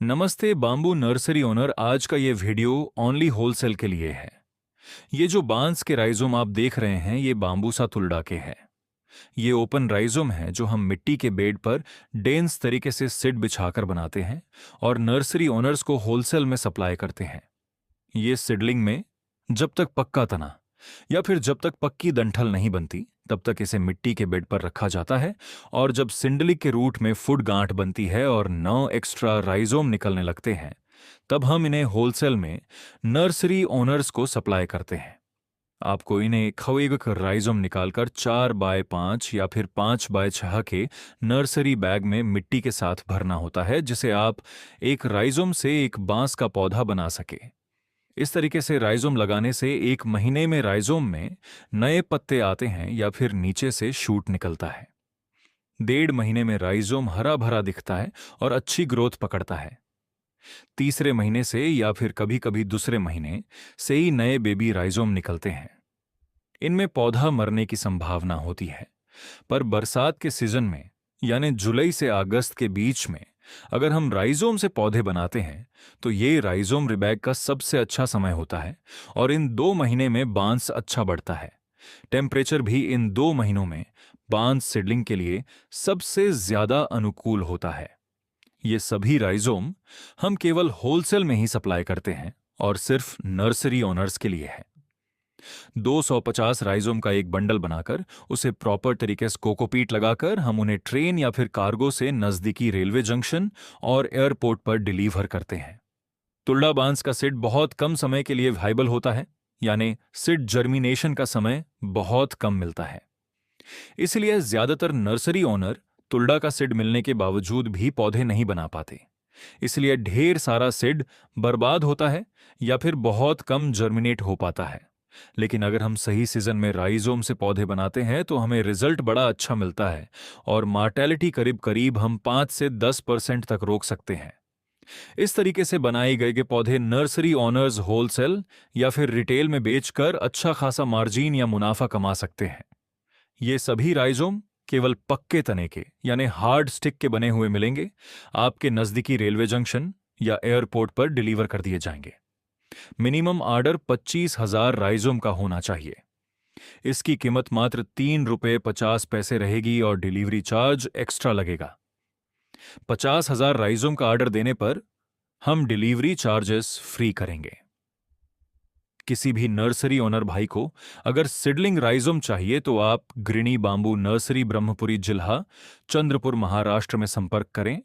नमस्ते bamboo nursery owner. आज का ये वीडियो ओनली होलसेल के लिए है। ये जो बांस के राइजोम आप देख रहे हैं ये बाम्बूसा तुलडा के हैं। ये ओपन राइजोम है जो हम मिट्टी के बेड पर डेंस तरीके से सीड बिछाकर बनाते हैं और नर्सरी ओनर्स को होलसेल में सप्लाई करते हैं। ये सीडलिंग में जब तक पक्का तना या फिर जब तक पक्की डंठल नहीं बनती तब तक इसे मिट्टी के बेड पर रखा जाता है, और जब सिंडलिक के रूट में फुट गांठ बनती है और 9 एक्स्ट्रा राइजोम निकलने लगते हैं तब हम इन्हें होलसेल में नर्सरी ओनर्स को सप्लाई करते हैं। आपको इन्हें खवेगक राइजोम निकालकर 4x5 या फिर 5x6 के नर्सरी बैग में मिट्टी के साथ भरना होता है, जिसे आप एक राइजोम से एक बांस का पौधा बना सके। इस तरीके से राइजोम लगाने से 1 महीने में राइजोम में नए पत्ते आते हैं या फिर नीचे से शूट निकलता है। 1.5 महीने में राइजोम हरा भरा दिखता है और अच्छी ग्रोथ पकड़ता है। तीसरे महीने से या फिर कभी कभी दूसरे महीने से ही नए बेबी राइजोम निकलते हैं। इनमें पौधा मरने की संभावना होती है, पर बरसात के सीजन में यानी जुलाई से अगस्त के बीच में अगर हम राइजोम से पौधे बनाते हैं तो ये राइजोम रिबैग का सबसे अच्छा समय होता है और इन 2 महीने में बांस अच्छा बढ़ता है। टेम्परेचर भी इन 2 महीनों में बांस सीडलिंग के लिए सबसे ज्यादा अनुकूल होता है। ये सभी राइजोम हम केवल होलसेल में ही सप्लाई करते हैं और सिर्फ नर्सरी ओनर्स के लिए है। 250 राइजोम का एक बंडल बनाकर उसे प्रॉपर तरीके से कोकोपीट लगाकर हम उन्हें ट्रेन या फिर कार्गो से नजदीकी रेलवे जंक्शन और एयरपोर्ट पर डिलीवर करते हैं। तुलडा बांस का सीड बहुत कम समय के लिए वाइबल होता है, यानी सीड जर्मिनेशन का समय बहुत कम मिलता है। इसलिए ज्यादातर नर्सरी ओनर तुलडा का सीड मिलने के बावजूद भी पौधे नहीं बना पाते। इसलिए ढेर सारा सीड बर्बाद होता है या फिर बहुत कम जर्मिनेट हो पाता है। लेकिन अगर हम सही सीजन में राइजोम से पौधे बनाते हैं तो हमें रिजल्ट बड़ा अच्छा मिलता है और मार्टेलिटी करीब करीब हम 5 से 10% तक रोक सकते हैं। इस तरीके से बनाए गए के पौधे नर्सरी ओनर्स होलसेल या फिर रिटेल में बेचकर अच्छा खासा मार्जिन या मुनाफा कमा सकते हैं। ये सभी राइजोम केवल पक्के तने के यानी हार्ड स्टिक के बने हुए मिलेंगे। आपके नजदीकी रेलवे जंक्शन या एयरपोर्ट पर डिलीवर कर दिए जाएंगे। मिनिमम ऑर्डर 25,000 राइजोम का होना चाहिए। इसकी कीमत मात्र 3 रुपये 50 पैसे रहेगी और डिलीवरी चार्ज एक्स्ट्रा लगेगा। 50,000 राइजोम का ऑर्डर देने पर हम डिलीवरी चार्जेस फ्री करेंगे। किसी भी नर्सरी ओनर भाई को अगर सिडलिंग राइजोम चाहिए तो आप ग्रीनी बांबू नर्सरी, ब्रह्मपुरी जिला, चंद्रपुर, महाराष्ट्र में संपर्क करें।